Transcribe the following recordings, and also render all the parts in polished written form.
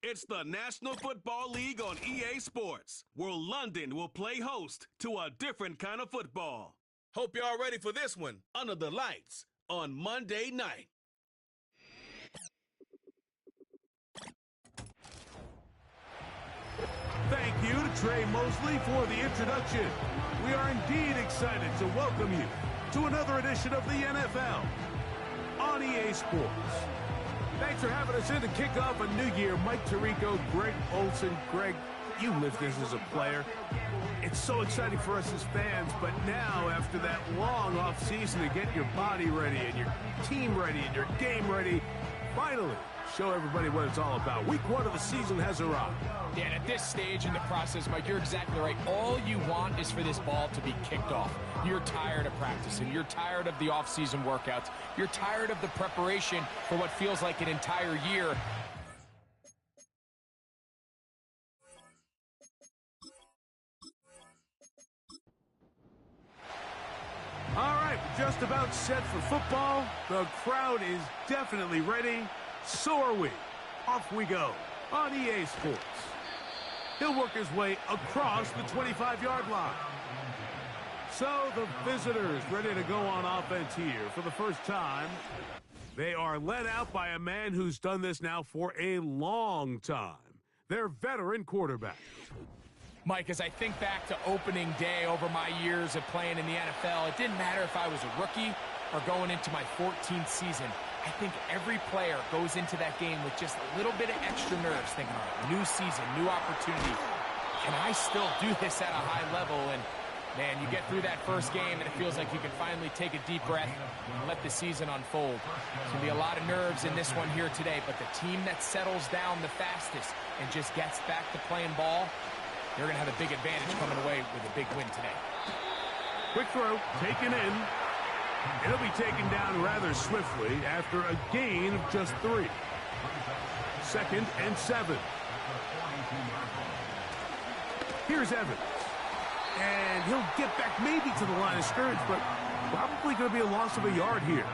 It's the National Football League on EA Sports, where London will play host to a different kind of football. Hope y'all ready for this one under the lights on Monday night. Thank you to Trey Mosley for the introduction. We are indeed excited to welcome you to another edition of the NFL on EA Sports. Thanks for having us in to kick off a new year. Mike Tirico, Greg Olson. Greg, you lived this as a player. It's so exciting for us as fans, but now after that long off season to get your body ready and your team ready and your game ready, finally show everybody what it's all about. Week 1 of the season has arrived. Yeah, and at this stage in the process, Mike, you're exactly right. All you want is for this ball to be kicked off. You're tired of practicing. You're tired of the off-season workouts. You're tired of the preparation for what feels like an entire year. All right, we're just about set for football. The crowd is definitely ready. So are we. Off we go on EA Sports. He'll work his way across the 25-yard line. So the visitors ready to go on offense here for the first time. They are led out by a man who's done this now for a long time. Their veteran quarterback. Mike, as I think back to opening day over my years of playing in the NFL, it didn't matter if I was a rookie or going into my 14th season. I think every player goes into that game with just a little bit of extra nerves, thinking, all right, new season, new opportunity. Can I still do this at a high level? And, man, you get through that first game, and it feels like you can finally take a deep breath and let the season unfold. There's going to be a lot of nerves in this one here today, but the team that settles down the fastest and just gets back to playing ball, they're going to have a big advantage coming away with a big win today. Quick throw, taken in. It'll be taken down rather swiftly after a gain of just 3. 2nd and 7. Here's Evans. And he'll get back maybe to the line of scrimmage, but probably going to be a loss of a yard here.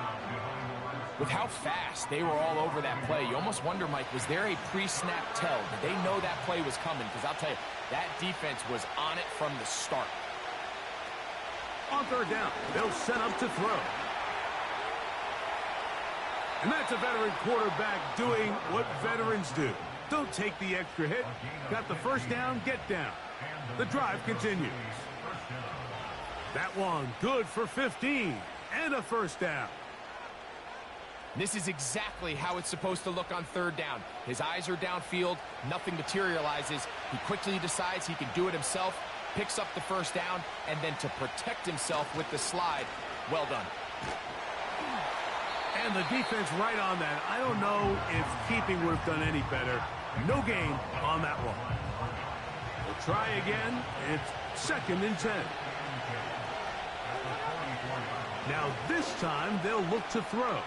With how fast they were all over that play, you almost wonder, Mike, was there a pre-snap tell? Did they know that play was coming? Because I'll tell you, that defense was on it from the start. On 3rd down, they'll set up to throw. And that's a veteran quarterback doing what veterans do. Don't take the extra hit. Got the first down, get down. The drive continues. That one good for 15 and a first down. This is exactly how it's supposed to look on 3rd down. His eyes are downfield, nothing materializes. He quickly decides he can do it himself, picks up the first down, and then to protect himself with the slide, well done. And the defense right on that. I don't know if keeping would have done any better. No gain on that one. We'll try again. It's 2nd and 10. Now this time they'll look to throw.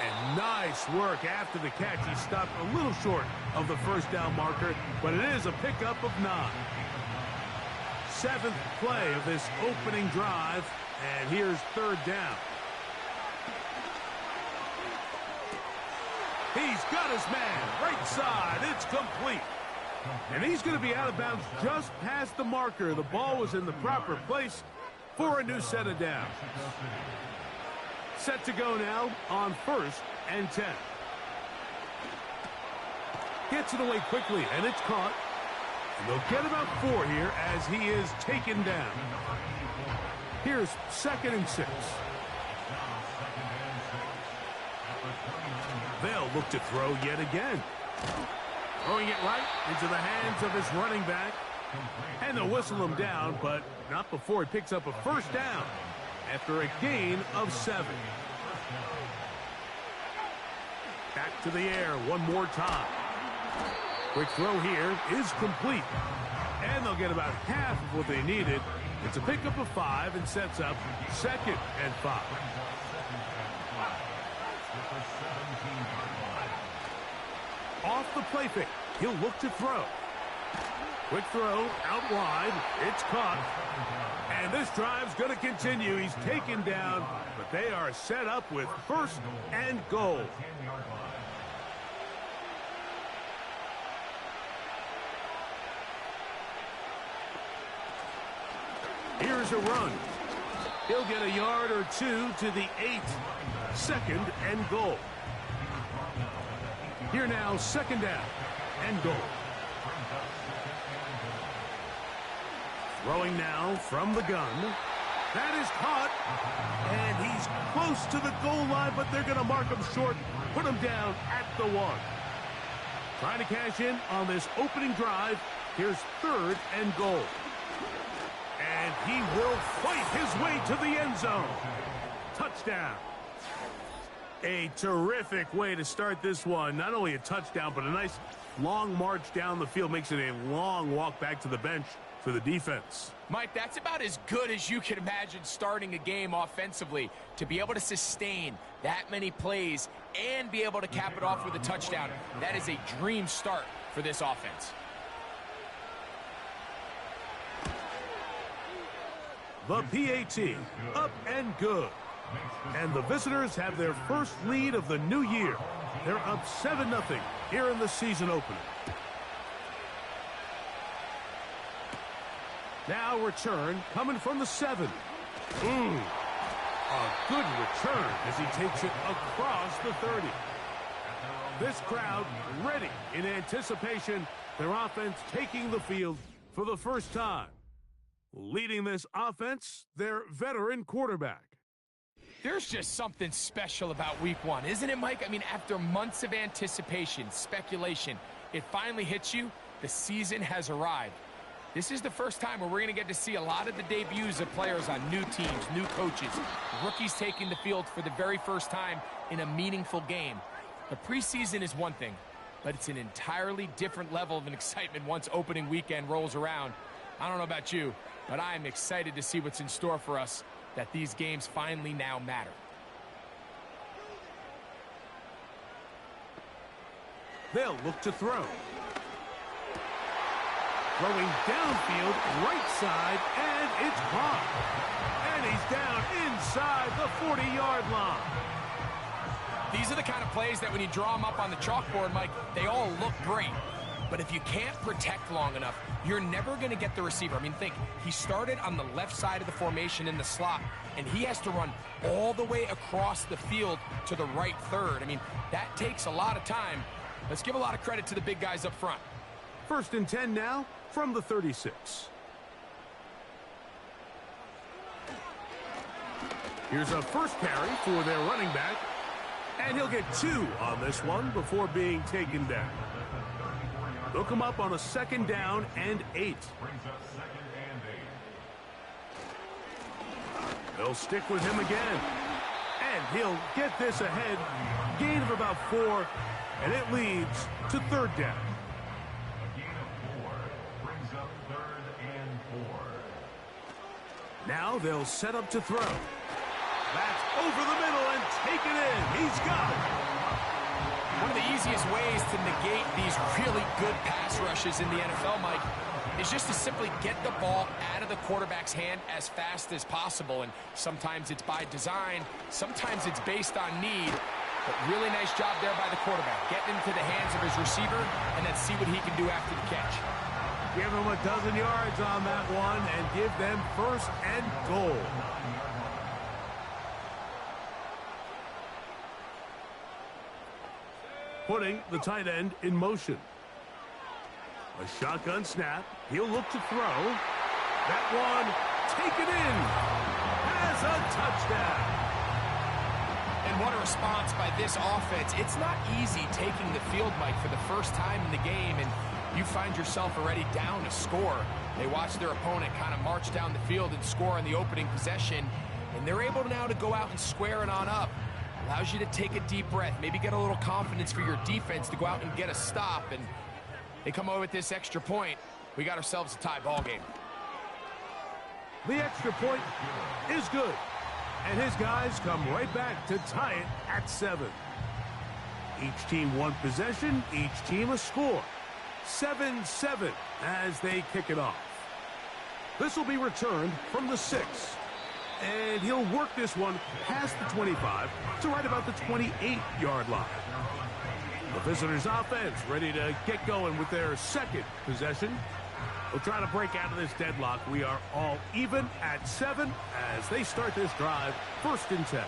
And nice work after the catch. He stopped a little short of the first down marker, but it is a pickup of 9. 7th play of this opening drive, and here's 3rd down. He's got his man, right side, it's complete. And he's going to be out of bounds just past the marker. The ball was in the proper place for a new set of downs. Set to go now on 1st and 10. Gets it away quickly, and it's caught. And they'll get about 4 here as he is taken down. Here's 2nd and 6. They'll look to throw yet again. Throwing it right into the hands of his running back. And they'll whistle him down, but not before he picks up a first down after a gain of 7. Back to the air one more time. Quick throw here is complete. And they'll get about half of what they needed. It's a pickup of 5 and sets up 2nd and 5. Off the play fake, he'll look to throw. Quick throw, out wide, it's caught. And this drive's going to continue. He's taken down, but they are set up with 1st and goal. Here's a run. He'll get a yard or two to the 8. 2nd and goal. Here now, 2nd down and goal. Throwing now from the gun. That is caught. And he's close to the goal line, but they're going to mark him short. Put him down at the 1. Trying to cash in on this opening drive. Here's 3rd and goal. And he will fight his way to the end zone. Touchdown. A terrific way to start this one. Not only a touchdown, but a nice long march down the field. Makes it a long walk back to the bench for the defense. Mike, that's about as good as you can imagine starting a game offensively. To be able to sustain that many plays and be able to cap it off with a touchdown, that is a dream start for this offense. The PAT, up and good. And the visitors have their first lead of the new year. They're up 7-0 here in the season opener. Now return coming from the 7. A good return as he takes it across the 30. This crowd ready in anticipation. Their offense taking the field for the first time. Leading this offense, their veteran quarterback. There's just something special about week 1, isn't it, Mike? I mean, after months of anticipation, speculation, it finally hits you. The season has arrived. This is the first time where we're going to get to see a lot of the debuts of players on new teams, new coaches, rookies taking the field for the very first time in a meaningful game. The preseason is one thing, but it's an entirely different level of an excitement once opening weekend rolls around. I don't know about you, but I'm excited to see what's in store for us, that these games finally now matter. They'll look to throw. Throwing downfield, right side, and it's caught. And he's down inside the 40-yard line. These are the kind of plays that when you draw them up on the chalkboard, Mike, they all look great. But if you can't protect long enough, you're never going to get the receiver. I mean, think, he started on the left side of the formation in the slot, and he has to run all the way across the field to the right third. I mean, that takes a lot of time. Let's give a lot of credit to the big guys up front. 1st and 10 now from the 36. Here's a first carry for their running back, and he'll get 2 on this one before being taken down. They'll come up on a 2nd down and 8. They'll stick with him again, and he'll get this ahead. Gain of about 4, and it leads to 3rd down. Now they'll set up to throw. That's over the middle and take it in. He's got it. One of the easiest ways to negate these really good pass rushes in the NFL, Mike, is just to simply get the ball out of the quarterback's hand as fast as possible. And sometimes it's by design, sometimes it's based on need. But really nice job there by the quarterback. Getting into the hands of his receiver and then see what he can do after the catch. Give them a dozen yards on that one and give them 1st and goal. Putting the tight end in motion. A shotgun snap. He'll look to throw. That one taken in. Has a touchdown. And what a response by this offense. It's not easy taking the field, Mike, for the first time in the game, and you find yourself already down a score. They watch their opponent kind of march down the field and score on the opening possession, and they're able now to go out and square it on up. Allows you to take a deep breath, maybe get a little confidence for your defense to go out and get a stop, and they come over with this extra point. We got ourselves a tie ball game. The extra point is good, and his guys come right back to tie it at 7. Each team one possession, each team a score. 7-7 as they kick it off. This will be returned from the 6. And he'll work this one past the 25 to right about the 28-yard line. The visitors' offense ready to get going with their 2nd possession. We'll try to break out of this deadlock. We are all even at 7 as they start this drive, 1st and 10.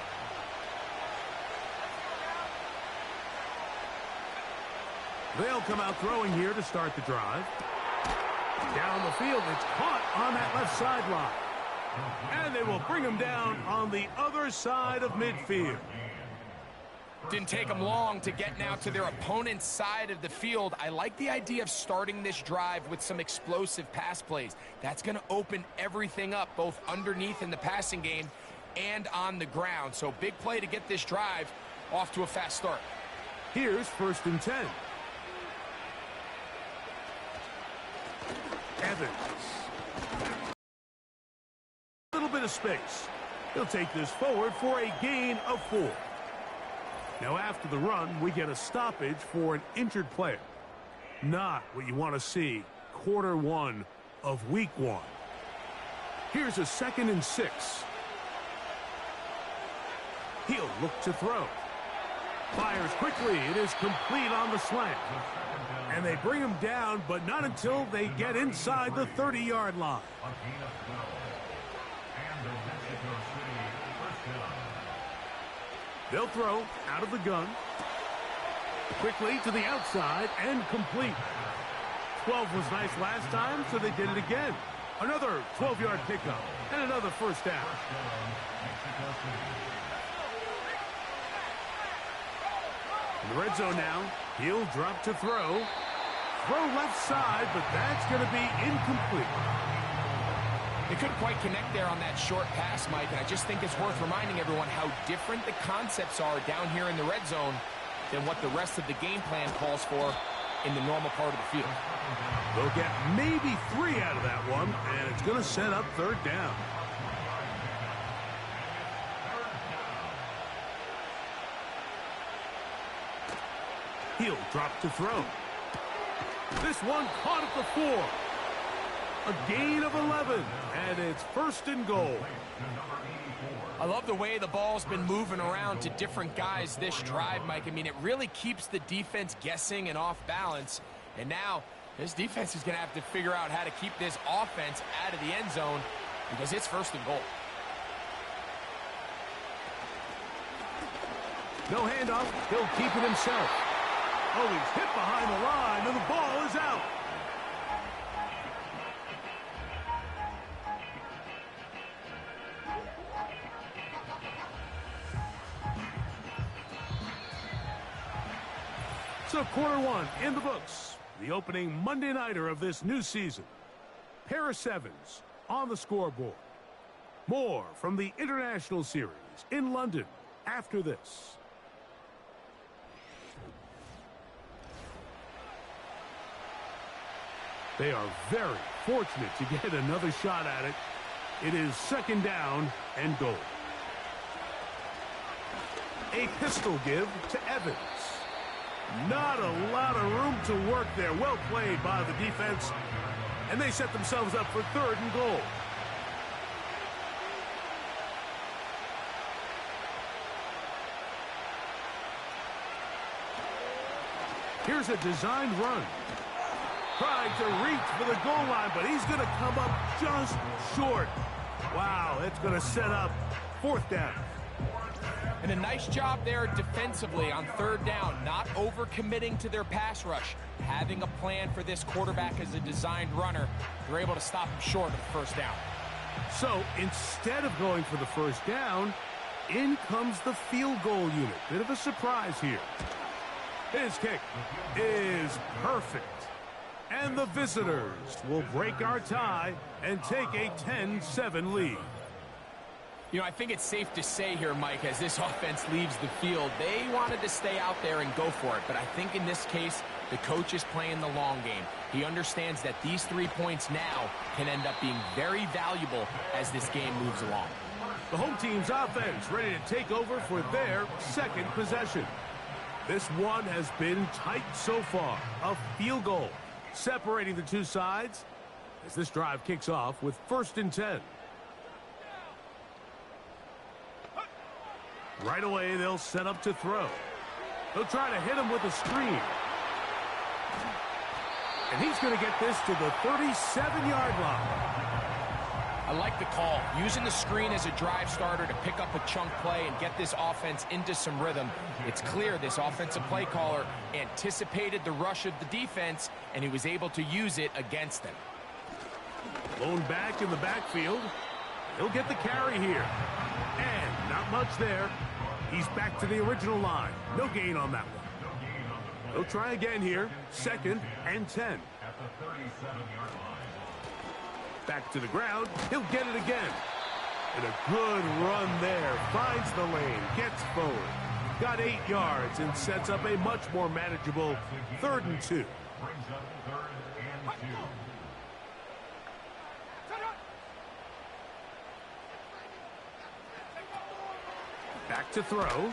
They'll come out throwing here to start the drive. Down the field, it's caught on that left sideline. And they will bring him down on the other side of midfield. Didn't take them long to get now to their opponent's side of the field. I like the idea of starting this drive with some explosive pass plays. That's going to open everything up, both underneath in the passing game and on the ground. So big play to get this drive off to a fast start. Here's 1st and 10. Evans. A little bit of space. He'll take this forward for a gain of 4. Now after the run, we get a stoppage for an injured player. Not what you want to see quarter 1 of week 1. Here's a 2nd and 6. He'll look to throw. Fires quickly. It is complete on the slant. And they bring him down, but not until they get inside the 30-yard line. They'll throw out of the gun. Quickly to the outside and complete. 12 was nice last time, so they did it again. Another 12-yard pickup and another 1st down. In the red zone now, he'll drop to throw. Throw left side, but that's going to be incomplete. They couldn't quite connect there on that short pass, Mike, and I just think it's worth reminding everyone how different the concepts are down here in the red zone than what the rest of the game plan calls for in the normal part of the field. They'll get maybe 3 out of that one, and it's going to set up 3rd down. He'll drop to throw. This one caught at the 4. A gain of 11, and it's 1st and goal. I love the way the ball's been moving around to different guys this drive, Mike. I mean, it really keeps the defense guessing and off balance. And now this defense is going to have to figure out how to keep this offense out of the end zone because it's 1st and goal. No handoff. He'll keep it himself. Oh, he's hit behind the line, and the ball is out. So quarter 1 in the books. The opening Monday nighter of this new season. Pair of 7s on the scoreboard. More from the International Series in London after this. They are very fortunate to get another shot at it. It is 2nd down and goal. A pistol give to Evans. Not a lot of room to work there. Well played by the defense. And they set themselves up for 3rd and goal. Here's a designed run. Trying to reach for the goal line, but he's going to come up just short. Wow, it's going to set up 4th down. And a nice job there defensively on 3rd down, not overcommitting to their pass rush. Having a plan for this quarterback as a designed runner, they're able to stop him short of the 1st down. So instead of going for the 1st down, in comes the field goal unit. Bit of a surprise here. His kick is perfect. And the visitors will break our tie and take a 10-7 lead. You know, I think it's safe to say here, Mike, as this offense leaves the field, they wanted to stay out there and go for it. But I think in this case, the coach is playing the long game. He understands that these 3 points now can end up being very valuable as this game moves along. The home team's offense ready to take over for their 2nd possession. This one has been tight so far. A field goal separating the two sides as this drive kicks off with 1st and 10. Right away, they'll set up to throw. They'll try to hit him with a screen. And he's going to get this to the 37-yard line. I like the call, using the screen as a drive starter to pick up a chunk play and get this offense into some rhythm. It's clear this offensive play caller anticipated the rush of the defense, and he was able to use it against them. Blown back in the backfield. He'll get the carry here. And not much there. He's back to the original line. No gain on that one. He'll try again here. 2nd and 10. Back to the ground. He'll get it again. And a good run there. Finds the lane. Gets forward. Got 8 yards and sets up a much more manageable 3rd and 2. Back to throw.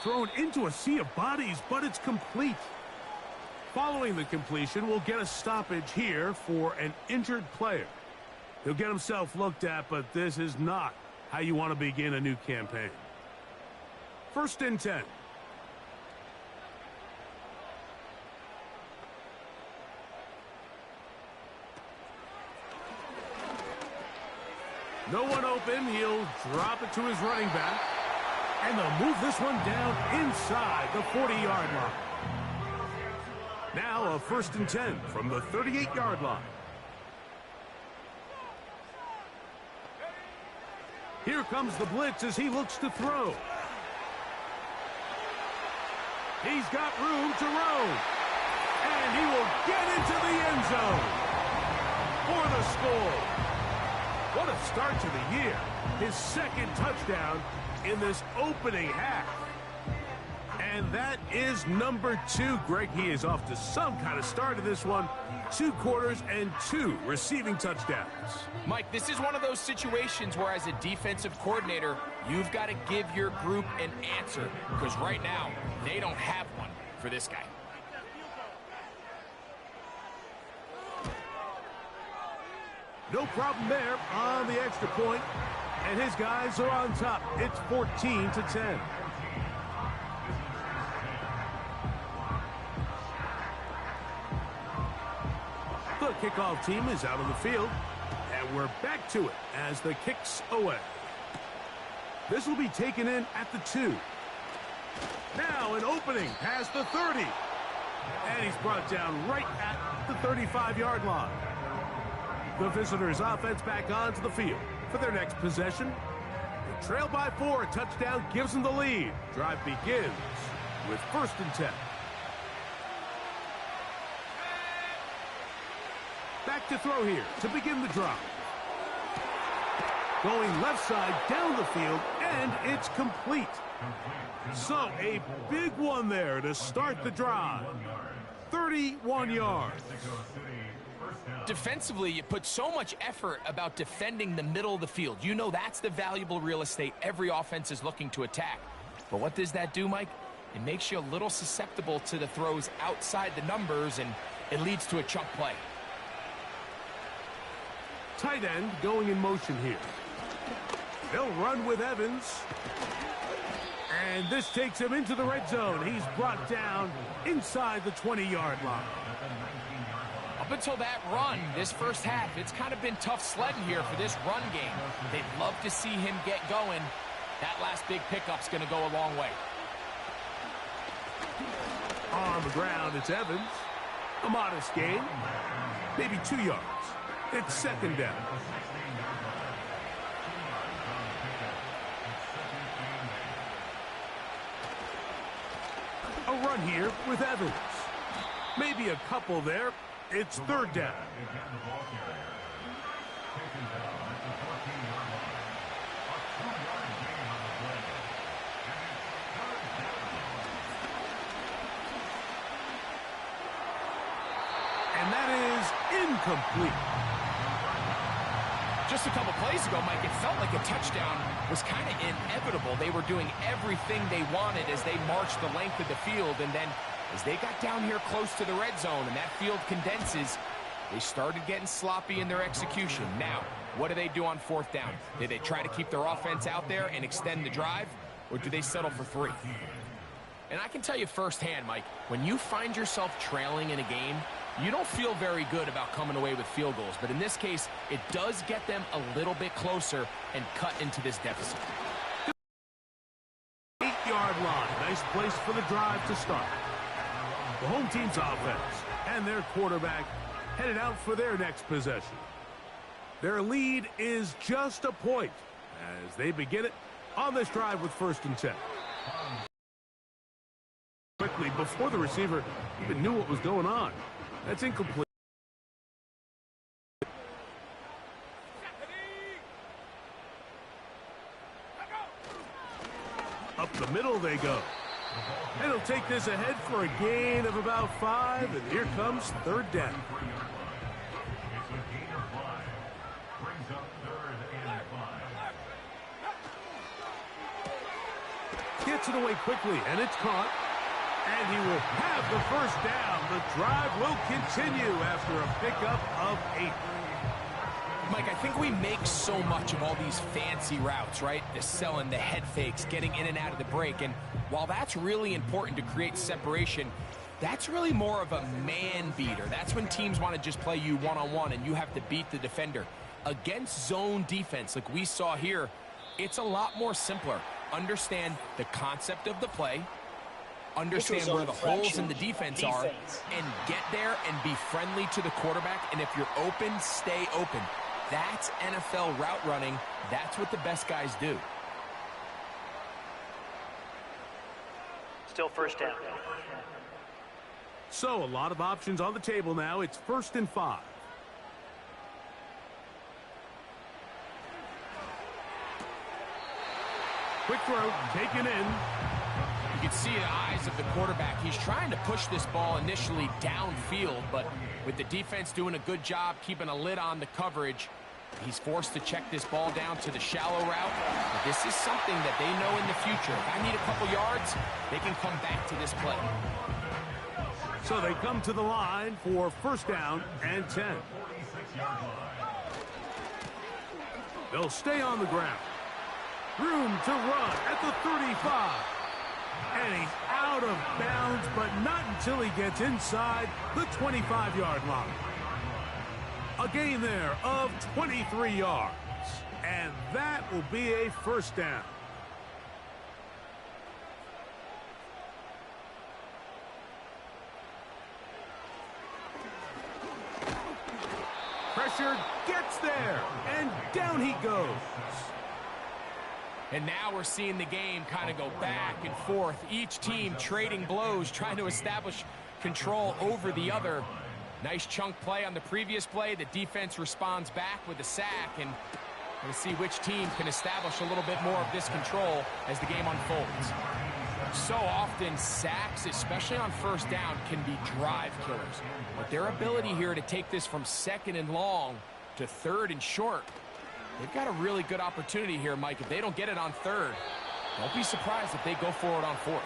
Thrown into a sea of bodies, but it's complete. Following the completion, we'll get a stoppage here for an injured player. He'll get himself looked at, but this is not how you want to begin a new campaign. 1st and 10. No one open. He'll drop it to his running back. And they'll move this one down inside the 40-yard line. Now a 1st and 10 from the 38-yard line. Here comes the blitz as he looks to throw. He's got room to roam. And he will get into the end zone for the score. What a start to the year. His 2nd touchdown in this opening half. And that is number 2. Greg, he is off to some kind of start in this one. 2 quarters and 2 receiving touchdowns. Mike, this is one of those situations where as a defensive coordinator, you've got to give your group an answer. Because right now, they don't have one for this guy. No problem there on the extra point. And his guys are on top. It's 14-10. The kickoff team is out on the field, and we're back to it as the kick's away. This will be taken in at the 2. Now an opening past the 30. And he's brought down right at the 35-yard line. The visitors' offense back onto the field for their next possession. The trail by 4, a touchdown gives them the lead. Drive begins with 1st and 10. Back to throw here to begin the drive. Going left side down the field, and it's complete. So a big one there to start the drive. 31 yards. Defensively, you put so much effort about defending the middle of the field. You know that's the valuable real estate every offense is looking to attack. But what does that do, Mike? It makes you a little susceptible to the throws outside the numbers, and it leads to a chunk play. Tight end going in motion here. They'll run with Evans. And this takes him into the red zone. He's brought down inside the 20-yard line. Up until that run, this first half, it's kind of been tough sledding here for this run game. They'd love to see him get going. That last big pickup's going to go a long way. On the ground, it's Evans. A modest gain. Maybe 2 yards. It's 2nd down. A run here with Evans. Maybe a couple there. It's 3rd down. And that is incomplete. Just a couple plays ago, Mike, it felt like a touchdown was kind of inevitable. They were doing everything they wanted as they marched the length of the field, and then as they got down here close to the red zone and that field condenses, they started getting sloppy in their execution. Now, what do they do on 4th down? Did they try to keep their offense out there and extend the drive, or do they settle for 3? And I can tell you firsthand, Mike, when you find yourself trailing in a game, you don't feel very good about coming away with field goals. But in this case, it does get them a little bit closer and cut into this deficit. 8-yard line. Nice place for the drive to start. The home team's offense and their quarterback headed out for their next possession. Their lead is just a point as they begin it on this drive with 1st and 10. Quickly before the receiver even knew what was going on. That's incomplete. Up the middle they go. And he'll take this ahead for a gain of about 5, and here comes 3rd down. Gets it away quickly, and it's caught. And he will have the 1st down. The drive will continue after a pickup of 8. Mike, I think we make so much of all these fancy routes, right? The selling, the head fakes, getting in and out of the break. And while that's really important to create separation, that's really more of a man beater. That's when teams want to just play you one-on-one and you have to beat the defender. Against zone defense, like we saw here, it's a lot more simpler. Understand the concept of the play, understand where the holes in the defense are, and get there and be friendly to the quarterback. And if you're open, stay open. That's NFL route running. That's what the best guys do. Still 1st down. So a lot of options on the table now. It's 1st and 5. Quick throw, taken in. You can see the eyes of the quarterback. He's trying to push this ball initially downfield, but with the defense doing a good job keeping a lid on the coverage, he's forced to check this ball down to the shallow route. But this is something that they know in the future. If I need a couple yards, they can come back to this play. So they come to the line for 1st down and 10. They'll stay on the ground. Room to run at the 35. And he's out of bounds, but not until he gets inside the 25-yard line. A gain there of 23 yards. And that will be a 1st down. Pressure gets there, and down he goes. And now we're seeing the game kind of go back and forth. Each team trading blows, trying to establish control over the other. Nice chunk play on the previous play. The defense responds back with a sack, and we'll see which team can establish a little bit more of this control as the game unfolds. So often, sacks, especially on 1st down, can be drive killers. But their ability here to take this from 2nd and long to 3rd and short, they've got a really good opportunity here, Mike. If they don't get it on 3rd, don't be surprised if they go for it on 4th.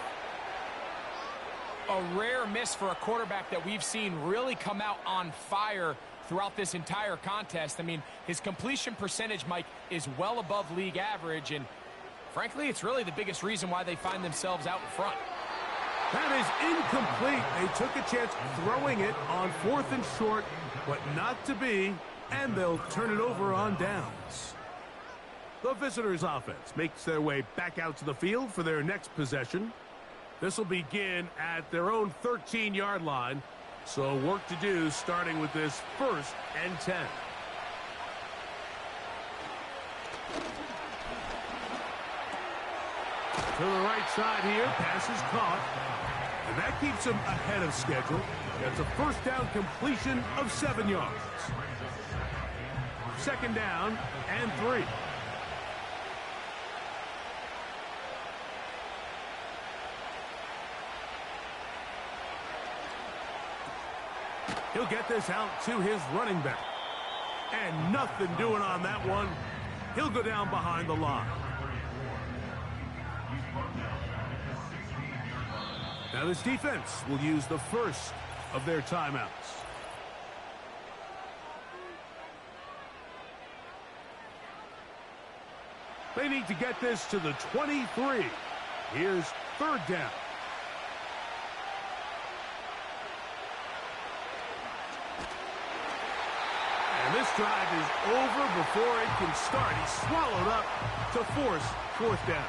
A rare miss for a quarterback that we've seen really come out on fire throughout this entire contest. I mean, his completion percentage, Mike, is well above league average, and frankly, it's really the biggest reason why they find themselves out in front. That is incomplete. They took a chance throwing it on 4th and short, but not to be, and they'll turn it over on downs. The visitors' offense makes their way back out to the field for their next possession. This will begin at their own 13-yard line, so work to do starting with this 1st and 10. To the right side here, pass is caught. And that keeps him ahead of schedule. That's a 1st down completion of 7 yards. 2nd down and 3. He'll get this out to his running back. And nothing doing on that one. He'll go down behind the line. Now this defense will use the first of their timeouts. They need to get this to the 23. Here's 3rd down. This drive is over before it can start. He's swallowed up to force fourth down.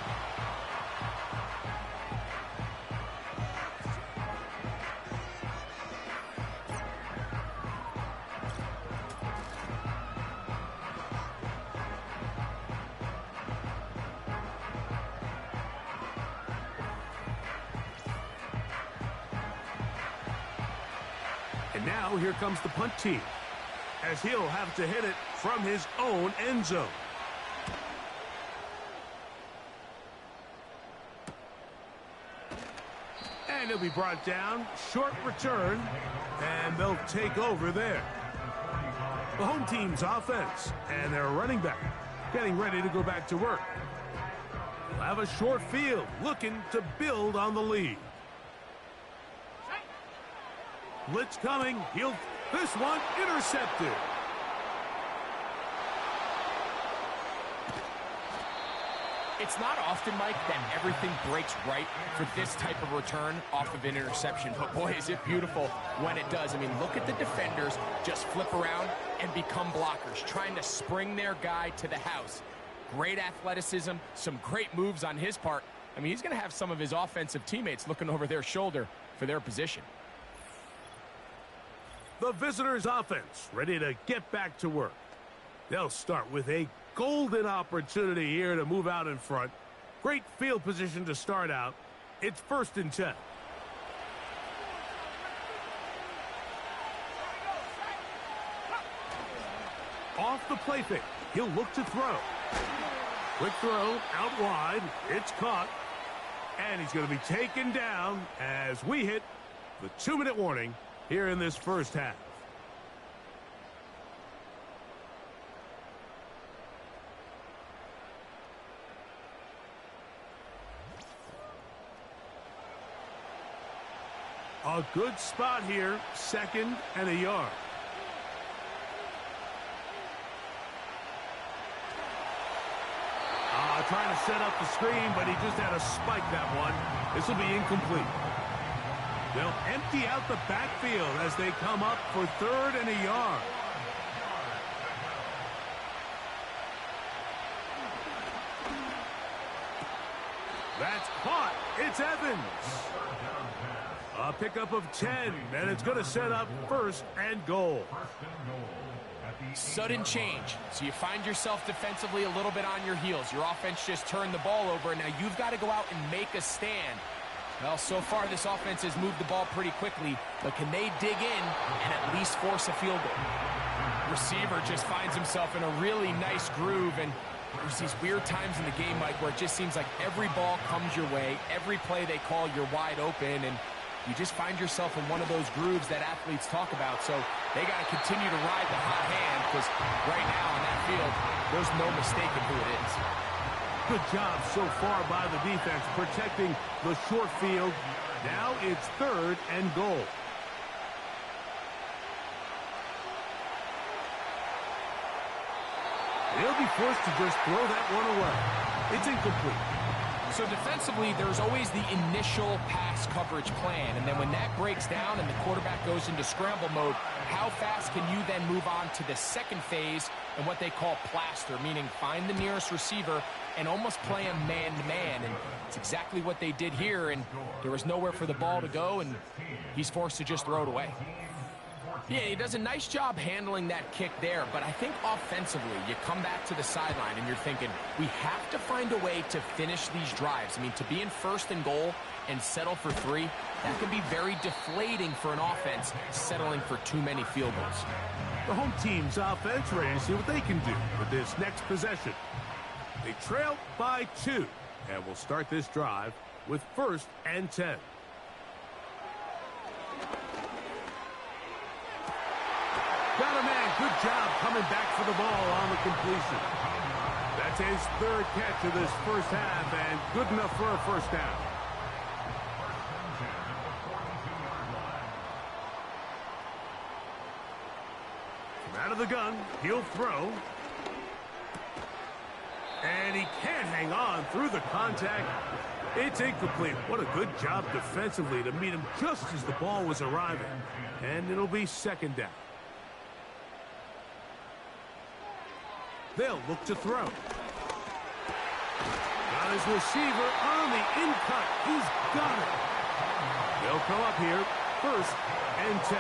And now here comes the punt team, as he'll have to hit it from his own end zone. And he'll be brought down. Short return, and they'll take over there. The home team's offense and their running back getting ready to go back to work. They'll have a short field, looking to build on the lead. Blitz coming. This one intercepted. It's not often, Mike, that everything breaks right for this type of return off of an interception. But boy, is it beautiful when it does. I mean, look at the defenders just flip around and become blockers, trying to spring their guy to the house. Great athleticism, some great moves on his part. I mean, he's going to have some of his offensive teammates looking over their shoulder for their position. The visitors' offense ready to get back to work. They'll start with a golden opportunity here to move out in front. Great field position to start out. It's 1st and 10. Off the play fake. He'll look to throw. Quick throw out wide. It's caught. And he's going to be taken down as we hit the 2-minute warning here in this first half. A good spot here, 2nd and a yard. Trying to set up the screen, but he just had to spike that one. This will be incomplete. They'll empty out the backfield as they come up for 3rd and a yard. That's caught. It's Evans. A pickup of 10, and it's going to set up 1st and goal. Sudden change. So you find yourself defensively a little bit on your heels. Your offense just turned the ball over, and now you've got to go out and make a stand. Well, so far this offense has moved the ball pretty quickly, but can they dig in and at least force a field goal? Receiver just finds himself in a really nice groove, and there's these weird times in the game, Mike, where it just seems like every ball comes your way, every play they call, you're wide open, and you just find yourself in one of those grooves that athletes talk about. So they got to continue to ride the hot hand, because right now on that field, there's no mistaking who it is. Good job so far by the defense protecting the short field. Now it's 3rd and goal. They'll be forced to just throw that one away. It's incomplete. So defensively, there's always the initial pass coverage plan, and then when that breaks down and the quarterback goes into scramble mode, how fast can you then move on to the second phase and what they call plaster, meaning find the nearest receiver and almost play him man-to-man, and it's exactly what they did here, and there was nowhere for the ball to go, and he's forced to just throw it away. Yeah, he does a nice job handling that kick there, but I think offensively, you come back to the sideline and you're thinking, we have to find a way to finish these drives. I mean, to be in 1st and goal and settle for 3, that can be very deflating for an offense settling for too many field goals. The home team's offense ready to see what they can do with this next possession. They trail by 2, and will start this drive with 1st and 10. Got a man. Good job coming back for the ball on the completion. That's his 3rd catch of this first half, and good enough for a 1st down. From out of the gun, he'll throw. And he can't hang on through the contact. It's incomplete. What a good job defensively to meet him just as the ball was arriving. And it'll be 2nd down. They'll look to throw. Got his receiver on the in-cut. He's got it. They'll come up here, 1st and 10.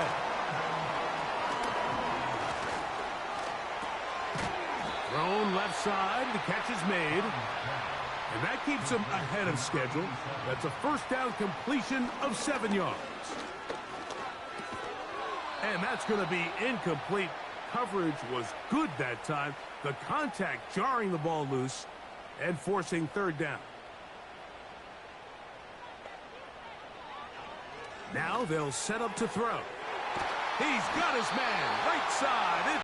Thrown left side. The catch is made. And that keeps him ahead of schedule. That's a 1st down completion of 7 yards. And that's going to be incomplete. Coverage was good that time. The contact jarring the ball loose and forcing 3rd down. Now they'll set up to throw. He's got his man right side.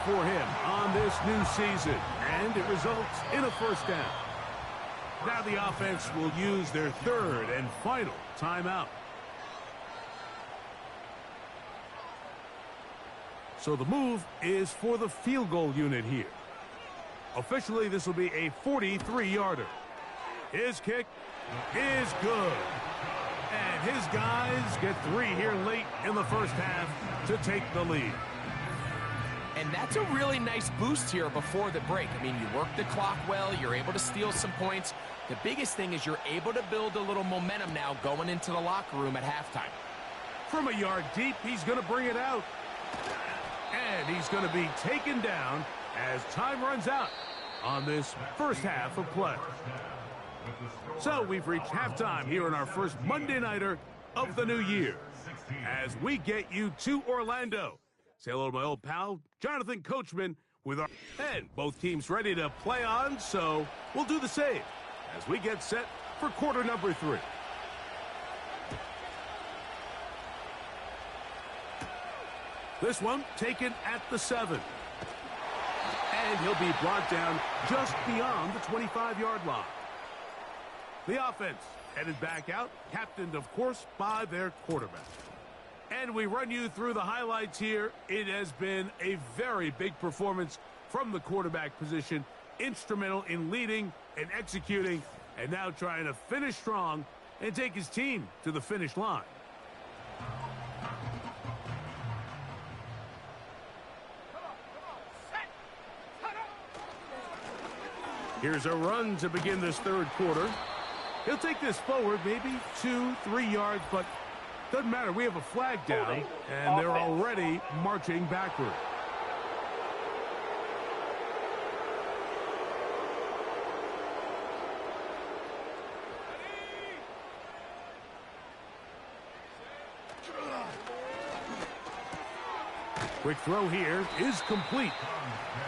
For him on this new season, and it results in a 1st down. Now the offense will use their 3rd and final timeout. So the move is for the field goal unit here. Officially, this will be a 43-yarder. His kick is good. And his guys get 3 here late in the 1st half to take the lead. And that's a really nice boost here before the break. I mean, you work the clock well, you're able to steal some points. The biggest thing is you're able to build a little momentum now going into the locker room at halftime. From a yard deep, he's going to bring it out. And he's going to be taken down as time runs out on this 1st half of play. So we've reached halftime here in our first Monday Nighter of the new year as we get you to Orlando. Say hello to my old pal, Jonathan Coachman, with our and both teams ready to play on, so we'll do the same as we get set for quarter number 3. This one taken at the 7. And he'll be brought down just beyond the 25-yard line. The offense headed back out, captained, of course, by their quarterback. And we run you through the highlights here. It has been a very big performance from the quarterback position, instrumental in leading and executing, and now trying to finish strong and take his team to the finish line. Here's a run to begin this 3rd quarter. He'll take this forward, maybe 2-3 yards, but doesn't matter. We have a flag down, and they're already marching backward. Quick throw here is complete.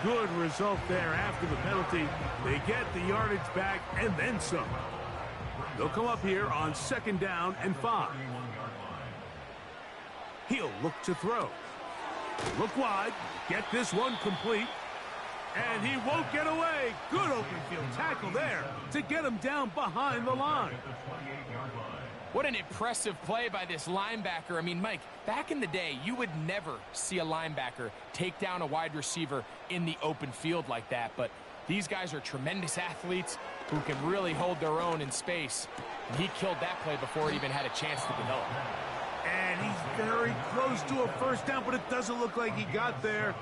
Good result there after the penalty. They get the yardage back and then some. They'll come up here on 2nd down and 5. He'll look to throw. Look wide. Get this one complete. And he won't get away. Good open field tackle there to get him down behind the line. What an impressive play by this linebacker. I mean, Mike, back in the day, you would never see a linebacker take down a wide receiver in the open field like that. But these guys are tremendous athletes who can really hold their own in space. And he killed that play before it even had a chance to develop. And he's very close to a 1st down, but it doesn't look like he got there.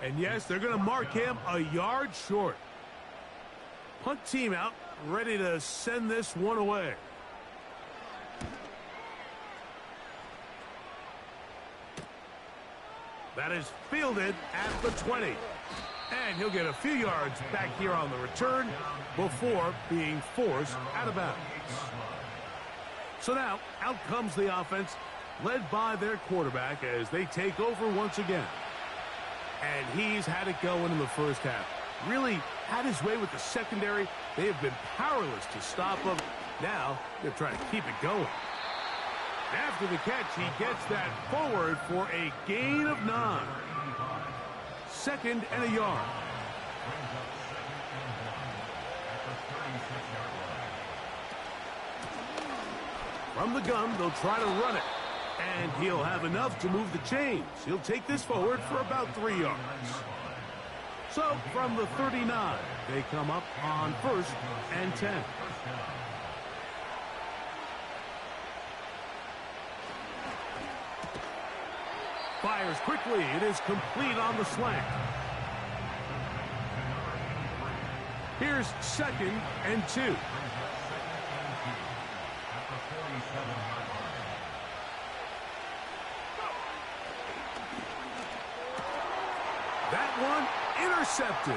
And yes, they're going to mark him a yard short. Punt team out, ready to send this one away. That is fielded at the 20. And he'll get a few yards back here on the return before being forced out of bounds. So now, out comes the offense, led by their quarterback as they take over once again. And he's had it going in the 1st half. Really had his way with the secondary. They have been powerless to stop him. Now, they're trying to keep it going. After the catch, he gets that forward for a gain of 9. 2nd and a yard. From the gun, they'll try to run it. And he'll have enough to move the chains. He'll take this forward for about 3 yards. So, from the 39, they come up on 1st and 10. Fires quickly. It is complete on the slant. Here's 2nd and 2. That one intercepted.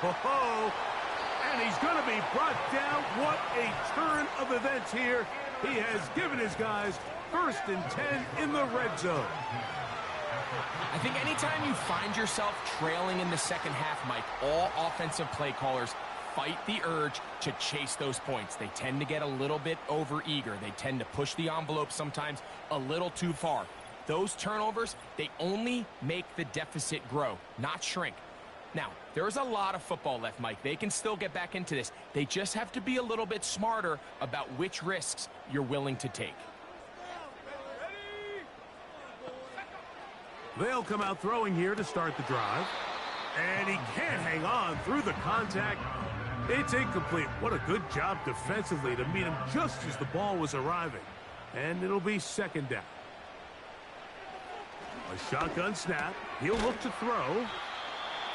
Oh, and he's going to be brought down. What a turn of events here. He has given his guys 1st and 10 in the red zone. I think anytime you find yourself trailing in the second half, Mike, all offensive play callers fight the urge to chase those points. They tend to get a little bit overeager. They tend to push the envelope sometimes a little too far. Those turnovers, they only make the deficit grow, not shrink. Now, there's a lot of football left, Mike. They can still get back into this. They just have to be a little bit smarter about which risks you're willing to take. They'll come out throwing here to start the drive. And he can't hang on through the contact. It's incomplete. What a good job defensively to meet him just as the ball was arriving. And it'll be 2nd down. A shotgun snap. He'll look to throw.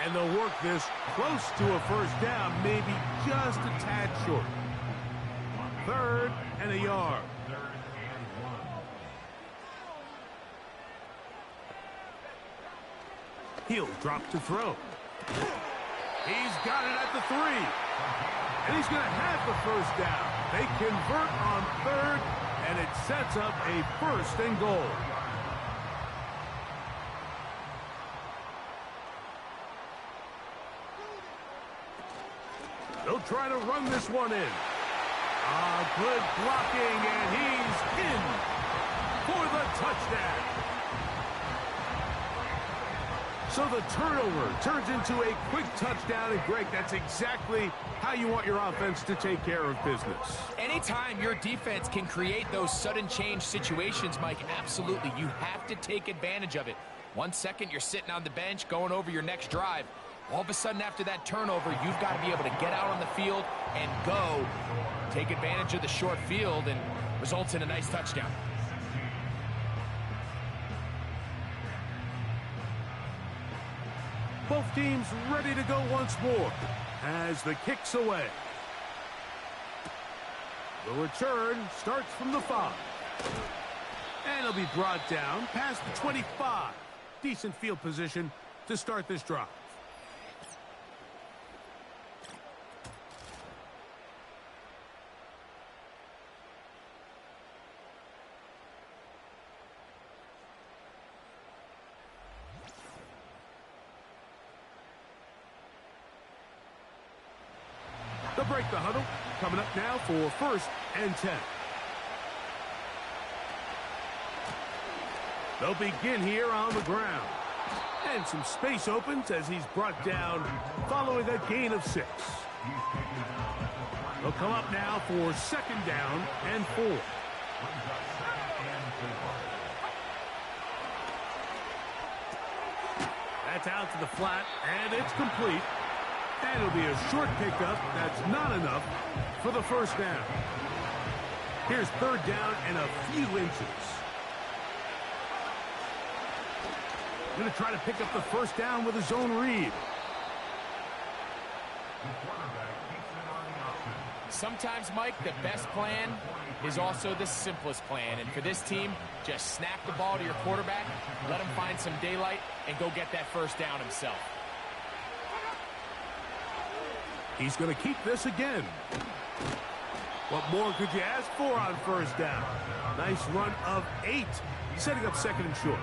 And they'll work this close to a 1st down, maybe just a tad short. 3rd and a yard. He'll drop to throw. He's got it at the 3. And he's going to have the 1st down. They convert on 3rd, and it sets up a 1st and goal. They'll try to run this one in. Good blocking, and he's in for the touchdown. So the turnover turns into a quick touchdown, and Greg, that's exactly how you want your offense to take care of business. Anytime your defense can create those sudden change situations, Mike, absolutely, you have to take advantage of it. 1 second, you're sitting on the bench going over your next drive. All of a sudden, after that turnover, you've got to be able to get out on the field and go. Take advantage of the short field, and results in a nice touchdown. Both teams ready to go once more as the kick's away. The return starts from the 5. And it'll be brought down past the 25. Decent field position to start this drive. They'll break the huddle. Coming up now for 1st and 10. They'll begin here on the ground. And some space opens as he's brought down following a gain of 6. They'll come up now for 2nd down and 4. That's out to the flat, and it's complete. And it'll be a short pickup. That's not enough for the 1st down. Here's 3rd down and a few inches. Going to try to pick up the 1st down with his own read. Sometimes, Mike, the best plan is also the simplest plan. And for this team, just snap the ball to your quarterback, let him find some daylight, and go get that 1st down himself. He's going to keep this again. What more could you ask for on 1st down? Nice run of 8, setting up 2nd and short.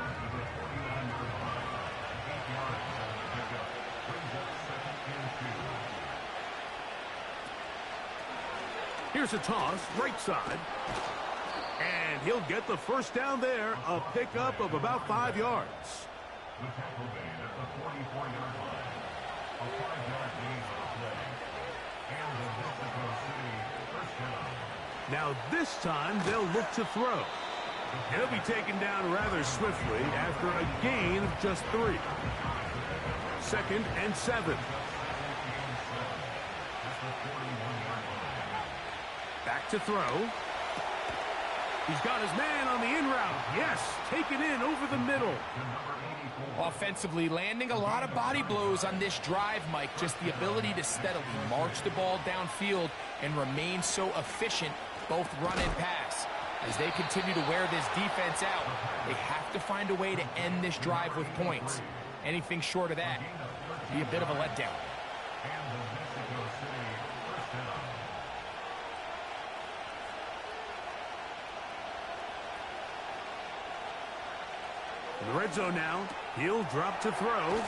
Here's a toss, right side. And he'll get the 1st down there, a pickup of about 5 yards. The tackle made at the 44-yard line. A 5-yard gain on play. And the Mexico City 1st down. Now this time they'll look to throw. He'll be taken down rather swiftly after a gain of just 3. 2nd and 7. Back to throw. He's got his man on the in route. Yes, taken in over the middle. Offensively, landing a lot of body blows on this drive, Mike. Just the ability to steadily march the ball downfield and remain so efficient, both run and pass. As they continue to wear this defense out, they have to find a way to end this drive with points. Anything short of that would be a bit of a letdown. In the red zone now, he'll drop to throw,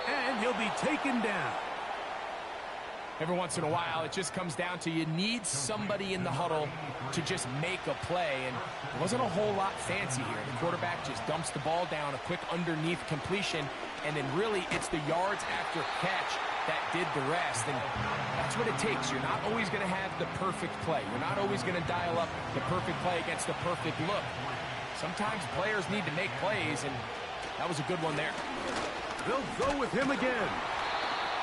and he'll be taken down. Every once in a while, it just comes down to you need somebody in the huddle to just make a play, and it wasn't a whole lot fancy here. The quarterback just dumps the ball down, a quick underneath completion, and then really it's the yards after catch that did the rest, and that's what it takes. You're not always going to have the perfect play. You're not always going to dial up the perfect play against the perfect look. Sometimes players need to make plays, and that was a good one there. They'll go with him again.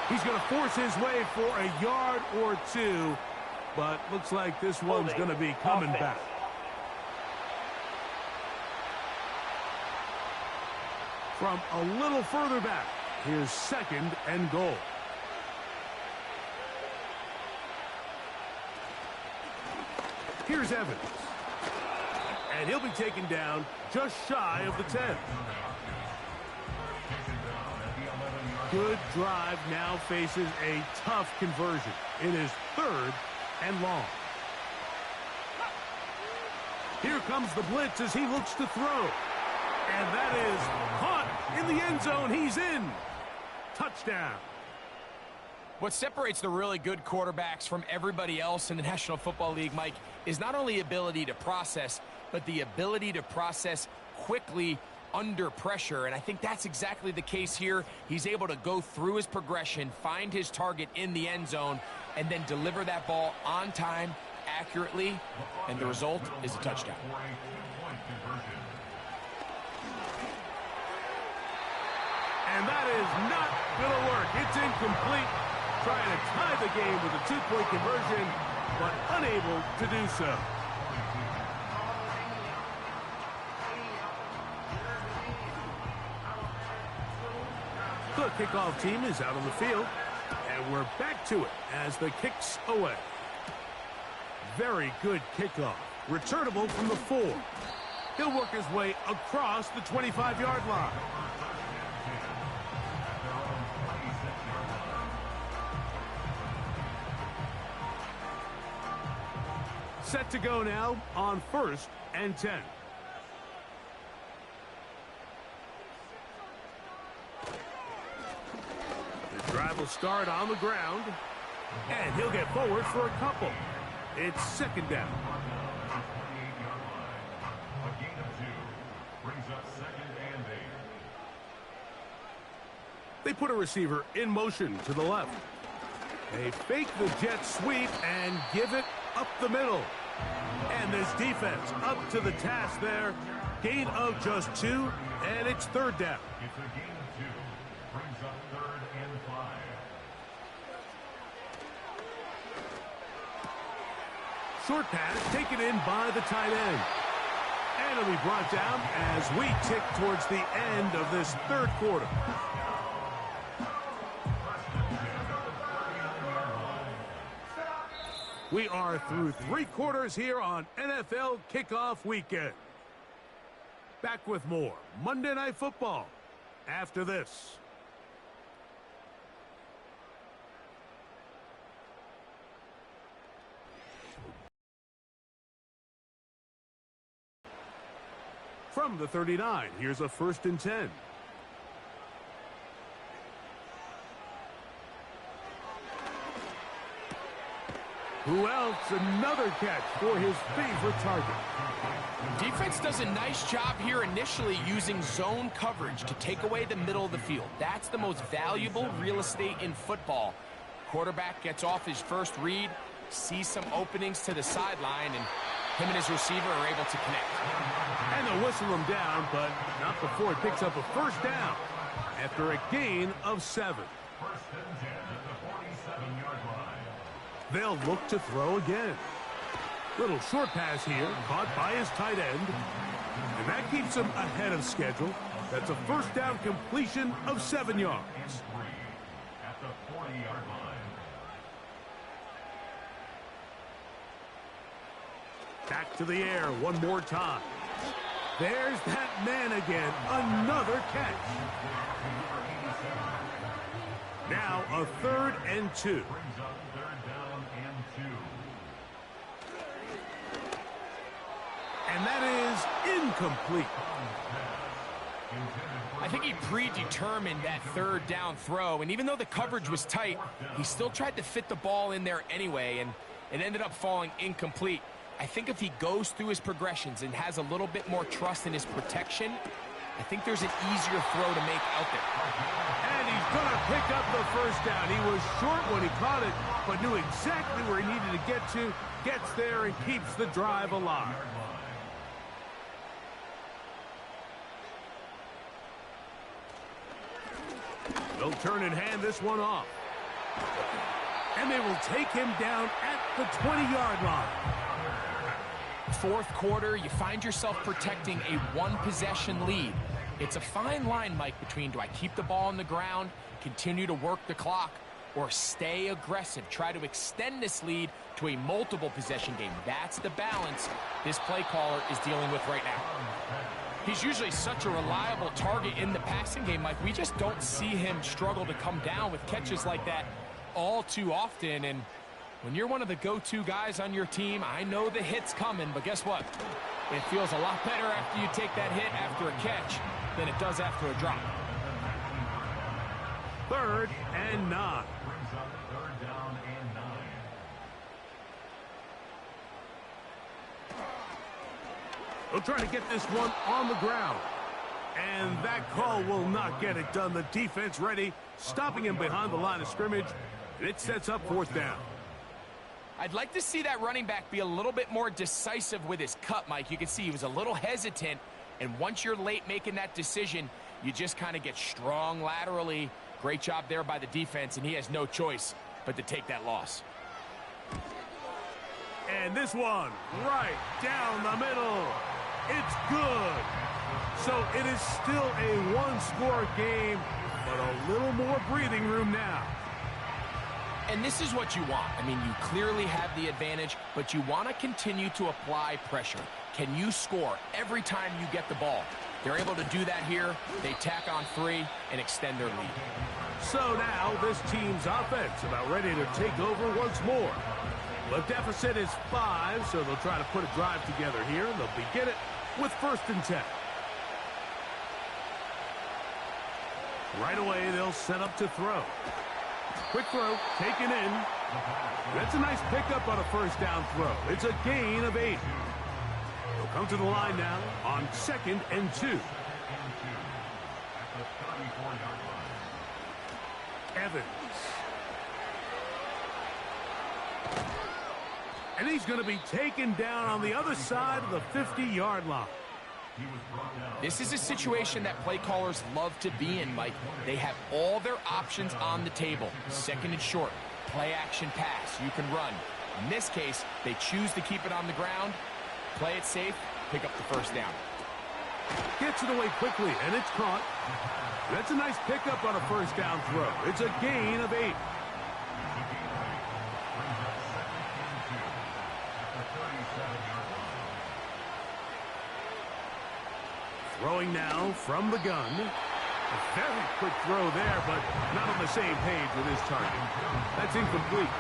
He's going to force his way for a yard or two, but looks like this one's going to be coming back. From a little further back, here's 2nd and goal. Here's Evans. And he'll be taken down just shy of the 10. Good drive now faces a tough conversion. It is 3rd and long. Here comes the blitz as he looks to throw. And that is caught in the end zone. He's in. Touchdown. What separates the really good quarterbacks from everybody else in the National Football League, Mike, is not only ability to process, but the ability to process quickly under pressure, and I think that's exactly the case here. He's able to go through his progression, find his target in the end zone, and then deliver that ball on time, accurately, and the result is a touchdown. And that is not going to work. It's incomplete. Trying to tie the game with a 2-point conversion, but unable to do so. The kickoff team is out on the field, and we're back to it as the kick's away. Very good kickoff. Returnable from the 4. He'll work his way across the 25-yard line. Set to go now on 1st and 10. The drive will start on the ground, and he'll get forward for a couple. It's 2nd down. They put a receiver in motion to the left. They fake the jet sweep and give it up the middle. And this defense up to the task there. Gain of just 2, and it's 3rd down. It's a gain of 2. Brings up 3rd and 5. Short pass taken in by the tight end. And it'll be brought down as we tick towards the end of this 3rd quarter. We are through 3 quarters here on NFL Kickoff Weekend. Back with more Monday Night Football after this. From the 39, here's a 1st and 10. Who else? Another catch for his favorite target. Defense does a nice job here initially using zone coverage to take away the middle of the field. That's the most valuable real estate in football. Quarterback gets off his first read, sees some openings to the sideline, and him and his receiver are able to connect. And they'll whistle him down, but not before he picks up a 1st down after a gain of 7. 1st and 10 at the 47-yard line. They'll look to throw again. Little short pass here, caught by his tight end. And that keeps him ahead of schedule. That's a first down completion of 7 yards. At the 40-yard line. Back to the air one more time. There's that man again. Another catch. Now a 3rd and 2. Brings up 3rd down and 2. And that is incomplete. I think he predetermined that 3rd down throw, and even though the coverage was tight, he still tried to fit the ball in there anyway, and it ended up falling incomplete. I think if he goes through his progressions and has a little bit more trust in his protection, I think there's an easier throw to make out there. And he's going to pick up the first down. He was short when he caught it, but knew exactly where he needed to get to, gets there and keeps the drive alive. They'll turn and hand this one off. And they will take him down at the 20-yard line. 4th quarter, you find yourself protecting a 1-possession lead. It's a fine line, Mike, between do I keep the ball on the ground, continue to work the clock, or stay aggressive, try to extend this lead to a multiple-possession game. That's the balance this play caller is dealing with right now. He's usually such a reliable target in the passing game, Mike. We just don't see him struggle to come down with catches like that all too often. And when you're one of the go-to guys on your team, I know the hit's coming, but guess what? It feels a lot better after you take that hit after a catch than it does after a drop. 3rd and 9. Brings up 3rd down and 9. They'll try to get this one on the ground. And that call will not get it done. The defense ready, stopping him behind the line of scrimmage. And it sets up 4th down. I'd like to see that running back be a little bit more decisive with his cut, Mike. You can see he was a little hesitant, and once you're late making that decision, you just kind of get strong laterally. Great job there by the defense, and he has no choice but to take that loss. And this one right down the middle. It's good. So it is still a 1-score game, but a little more breathing room now. And this is what you want. I mean, you clearly have the advantage, but you want to continue to apply pressure. Can you score every time you get the ball? They're able to do that here. They tack on 3 and extend their lead. So now this team's offense about ready to take over once more. The deficit is 5, so they'll try to put a drive together here. They'll begin it with 1st and 10. Right away, they'll set up to throw. Quick throw, taken in. That's a nice pickup on a 1st down throw. It's a gain of 8. They'll come to the line now on 2nd and 2. Evans. And he's going to be taken down on the other side of the 50-yard line. This is a situation that play callers love to be in, Mike. They have all their options on the table. 2nd and short, play action pass, you can run. In this case, they choose to keep it on the ground, play it safe, pick up the 1st down. Gets it away quickly, and it's caught. That's a nice pickup on a 1st down throw. It's a gain of 8. Throwing now from the gun. A very quick throw there, but not on the same page with his target. That's incomplete.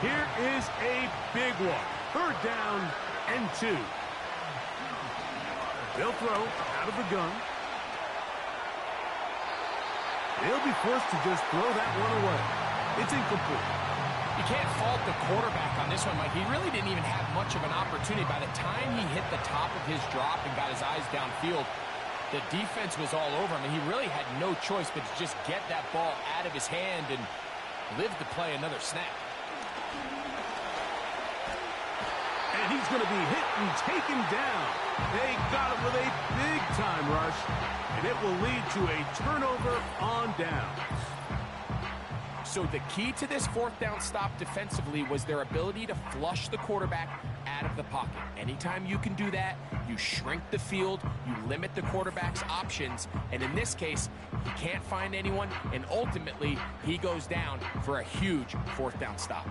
Here is a big one. 3rd down and 2. They'll throw out of the gun. They'll be forced to just throw that one away. It's incomplete. You can't fault the quarterback on this one, Mike. He really didn't even have much of an opportunity. By the time he hit the top of his drop and got his eyes downfield, the defense was all over him, and he really had no choice but to just get that ball out of his hand and live to play another snap. And he's going to be hit and taken down. They got him with a big-time rush, and it will lead to a turnover on downs. So the key to this fourth down stop defensively was their ability to flush the quarterback out of the pocket. Anytime you can do that, you shrink the field, you limit the quarterback's options, and in this case, he can't find anyone, and ultimately, he goes down for a huge fourth down stop.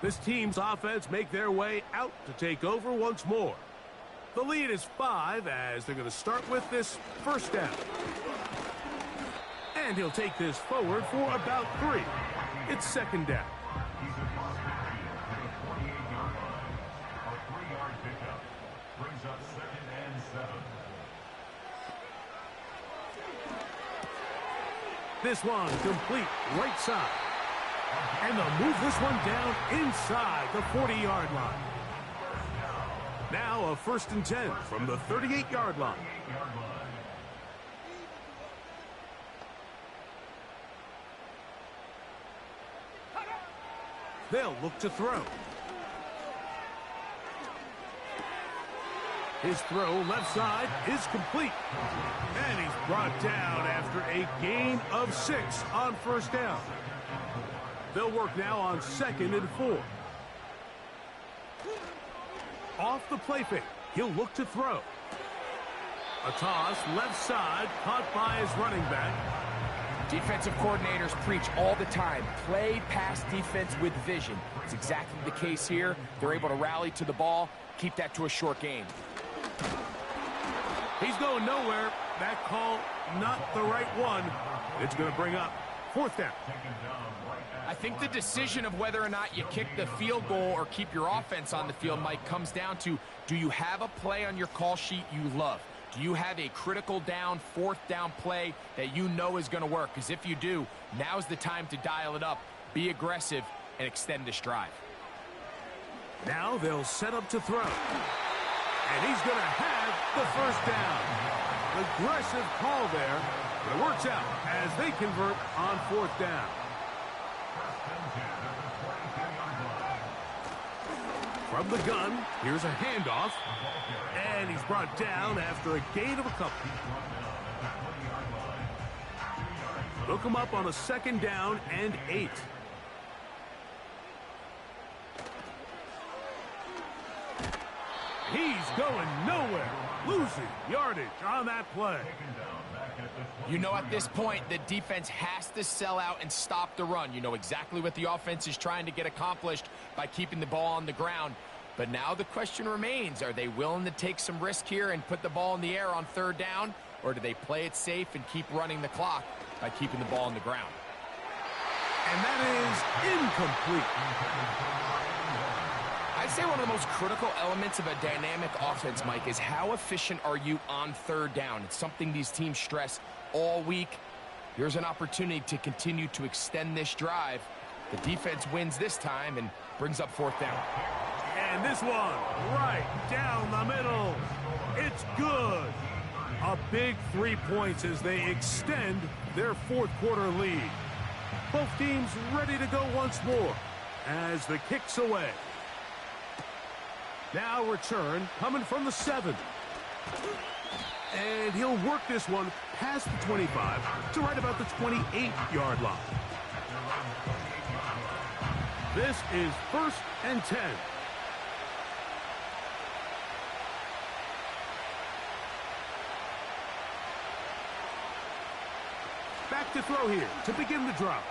This team's offense make their way out to take over once more. The lead is 5 as they're going to start with this first down. And he'll take this forward for about 3. It's second down. He's across the field to the 48-yard line. A 3-yard pickup brings up 2nd and 7. This one complete right side. And they'll move this one down inside the 40-yard line. Now a 1st and 10 from the 38-yard line. They'll look to throw. His throw left side is complete. And he's brought down after a gain of 6 on first down. They'll work now on 2nd and 4. Off the play fake, he'll look to throw. A toss left side caught by his running back. Defensive coordinators preach all the time, play pass defense with vision. It's exactly the case here. They're able to rally to the ball, keep that to a short game. He's going nowhere. That call, not the right one. It's going to bring up 4th down. I think the decision of whether or not you kick the field goal or keep your offense on the field, Mike, comes down to, do you have a play on your call sheet you love? Do you have a critical down, 4th down play that you know is going to work? Because if you do, now's the time to dial it up, be aggressive, and extend this drive. Now they'll set up to throw. And he's going to have the 1st down. Aggressive call there, but it works out as they convert on 4th down. From the gun, here's a handoff. And he's brought down after a gain of a couple. Look him up on a 2nd down and 8. He's going nowhere. Losing yardage on that play. You know, at this point, the defense has to sell out and stop the run. You know exactly what the offense is trying to get accomplished by keeping the ball on the ground. But now the question remains, are they willing to take some risk here and put the ball in the air on 3rd down? Or do they play it safe and keep running the clock by keeping the ball on the ground? And that is incomplete. I'd say one of the most critical elements of a dynamic offense, Mike, is how efficient are you on 3rd down? It's something these teams stress all week. Here's an opportunity to continue to extend this drive. The defense wins this time and brings up 4th down. And this one right down the middle. It's good. A big 3 points as they extend their 4th quarter lead. Both teams ready to go once more as the kick's away. Now return coming from the 7. And he'll work this one past the 25 to right about the 28-yard line. This is 1st and 10. Back to throw here to begin the drop.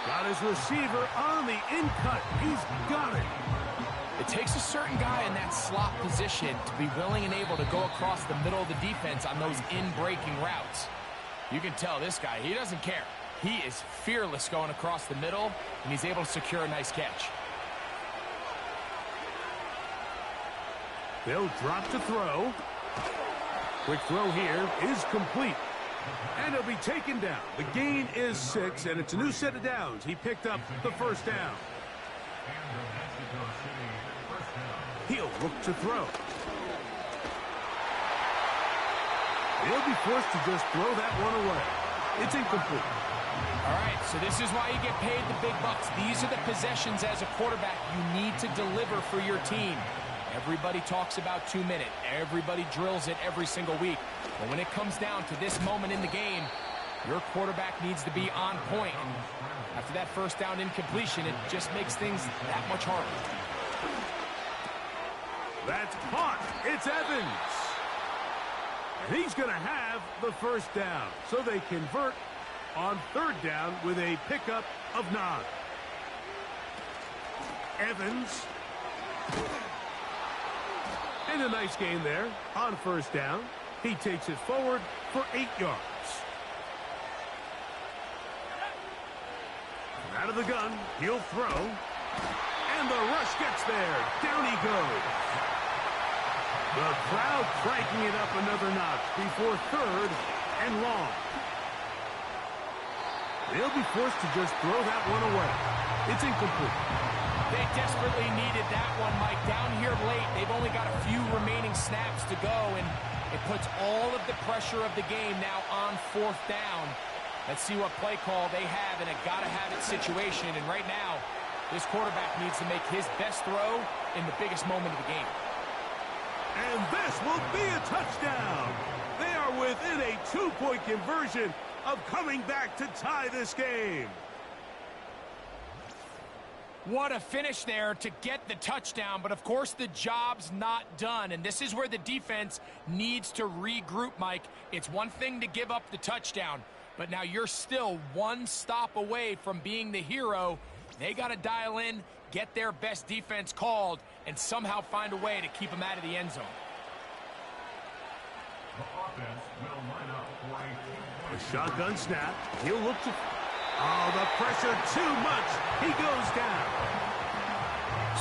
Got his receiver on the in-cut. He's got it. It takes a certain guy in that slot position to be willing and able to go across the middle of the defense on those in-breaking routes. You can tell this guy, he doesn't care. He is fearless going across the middle, and he's able to secure a nice catch. They'll drop to throw. Quick throw here is complete. And he'll be taken down. The gain is 6, and it's a new set of downs. He picked up the 1st down. He'll look to throw. He'll be forced to just throw that one away. It's incomplete. All right, so this is why you get paid the big bucks. These are the possessions as a quarterback you need to deliver for your team. Everybody talks about 2-minute. Everybody drills it every single week. But when it comes down to this moment in the game, Your quarterback needs to be on point. And after that first down incompletion, it just makes things that much harder. That's caught. It's Evans. And he's going to have the first down. So they convert on third down with a pickup of 9. Evans. And a nice gain there on first down. He takes it forward for 8 yards. Out of the gun, he'll throw. And the rush gets there. Down he goes. The crowd cranking it up another notch before third and long. They'll be forced to just throw that one away. It's incomplete. They desperately needed that one, Mike. Down here late, they've only got a few remaining snaps to go, and it puts all of the pressure of the game now on fourth down. Let's see what play call they have in a gotta-have-it situation. And right now, this quarterback needs to make his best throw in the biggest moment of the game. And this will be a touchdown. They are within a 2-point conversion of coming back to tie this game. What a finish there to get the touchdown, but of course the job's not done, and this is where the defense needs to regroup, Mike. It's one thing to give up the touchdown, but now you're still one stop away from being the hero. They got to dial in, get their best defense called, and somehow find a way to keep them out of the end zone. The offense will line up for a shotgun snap. He'll look to... Oh, the pressure too much. He goes down.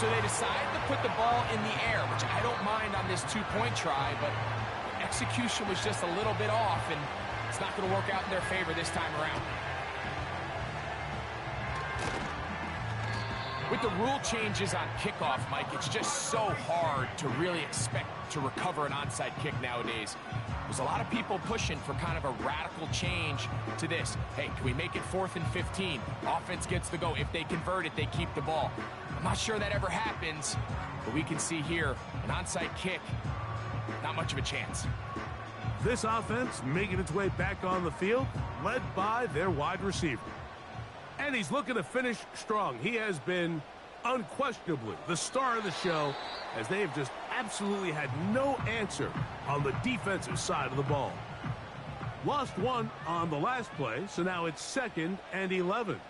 So they decide to put the ball in the air, which I don't mind on this 2-point try, but execution was just a little bit off, and it's not going to work out in their favor this time around. With the rule changes on kickoff, Mike, it's just so hard to really expect to recover an onside kick nowadays. There's a lot of people pushing for kind of a radical change to this. Hey, can we make it 4th and 15? Offense gets the go. If they convert it, they keep the ball. I'm not sure that ever happens, but we can see here an onside kick, not much of a chance. This offense making its way back on the field, led by their wide receiver. And he's looking to finish strong. He has been unquestionably the star of the show, as they have just absolutely had no answer on the defensive side of the ball. Lost one on the last play, so now it's 2nd and 11.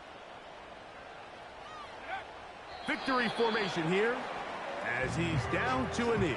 Victory formation here as he's down to a knee.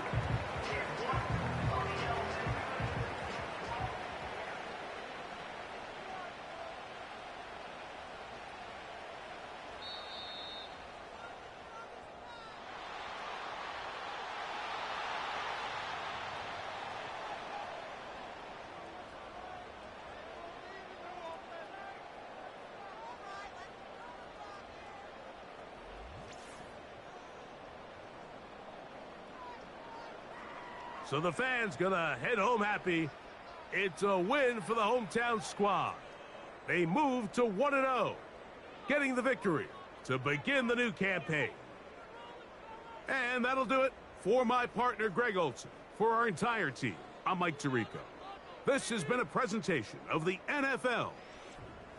So the fans gonna head home happy. It's a win for the hometown squad. They move to 1-0, getting the victory to begin the new campaign. And that'll do it for my partner, Greg Olson. For our entire team, I'm Mike Tirico. This has been a presentation of the NFL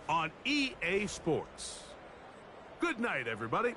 on EA Sports. Good night, everybody.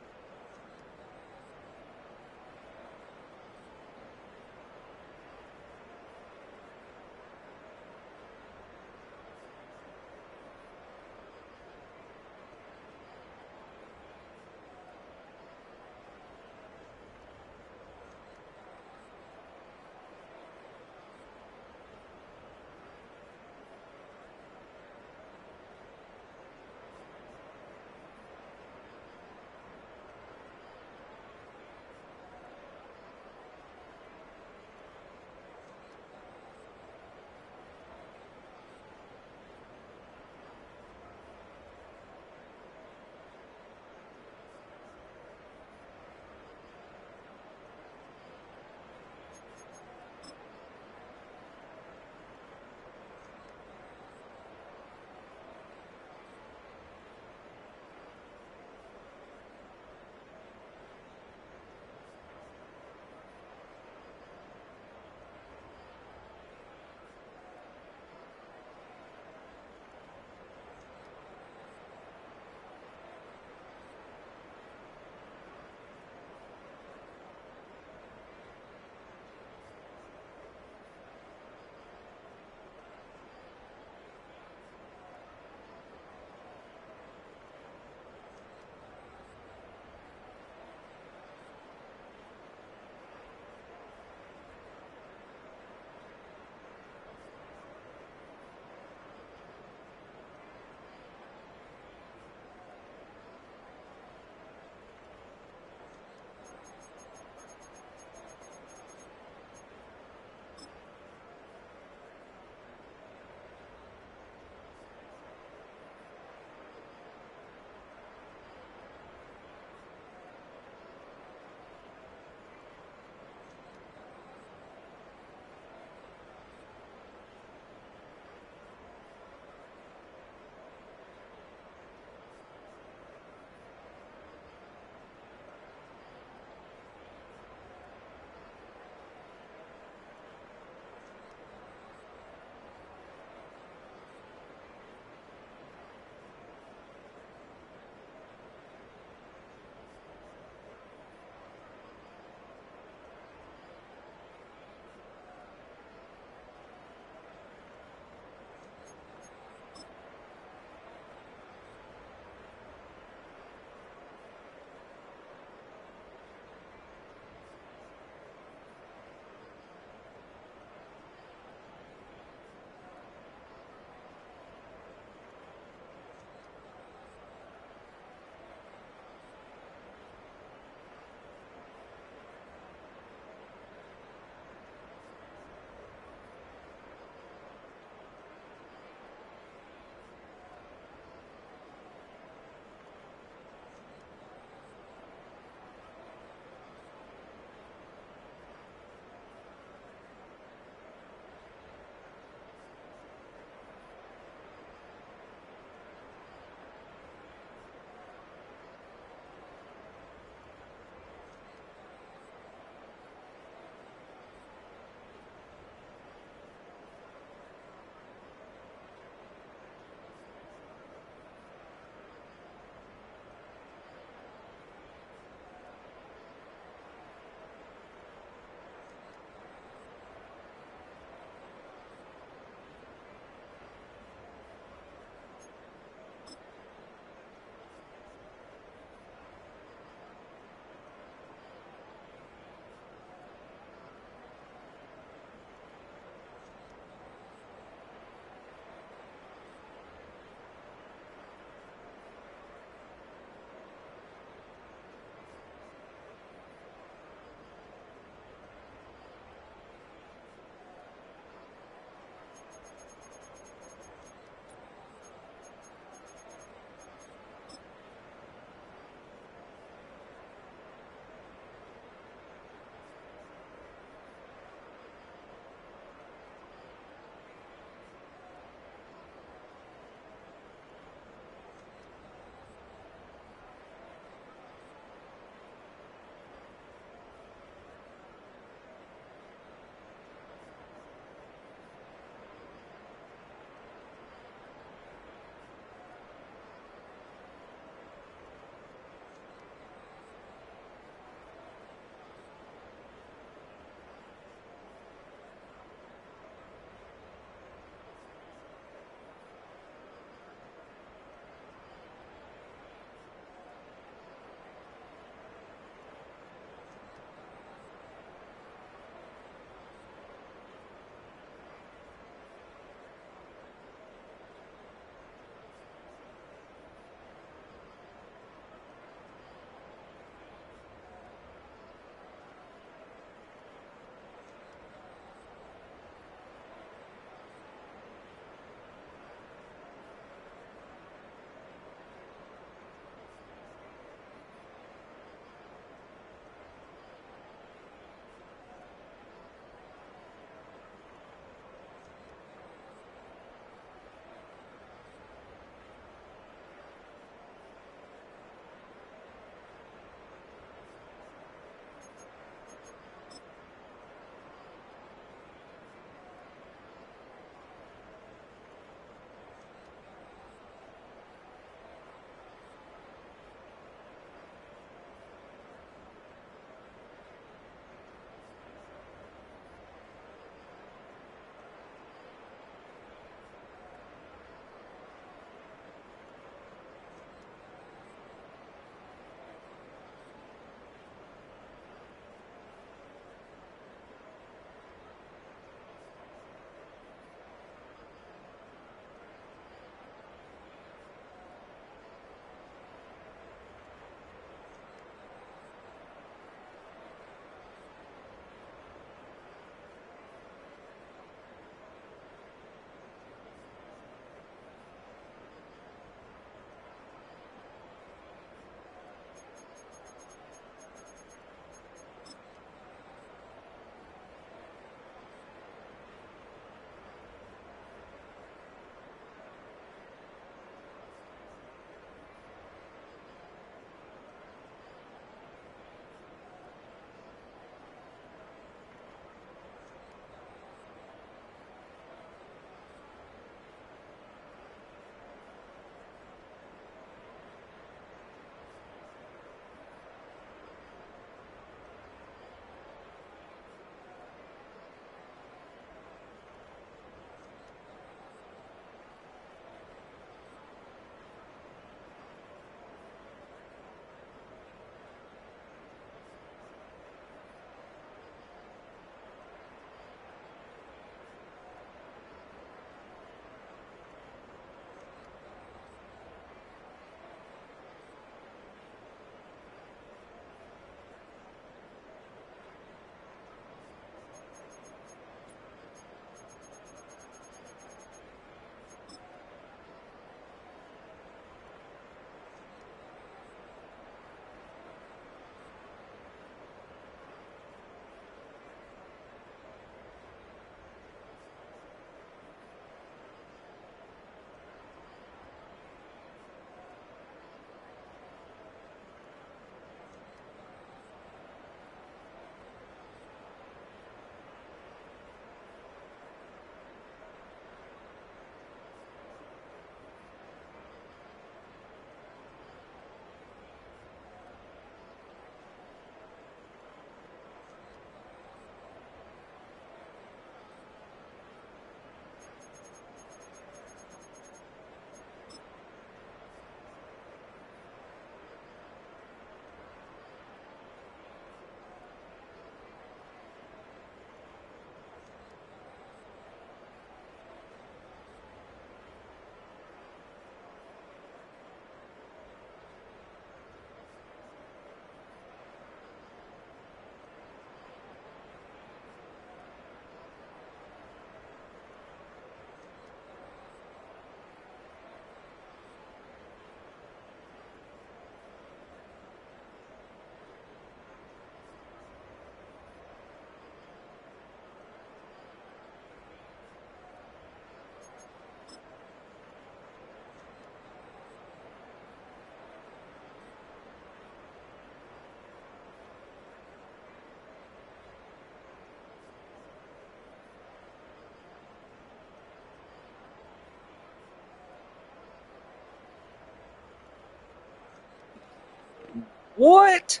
What?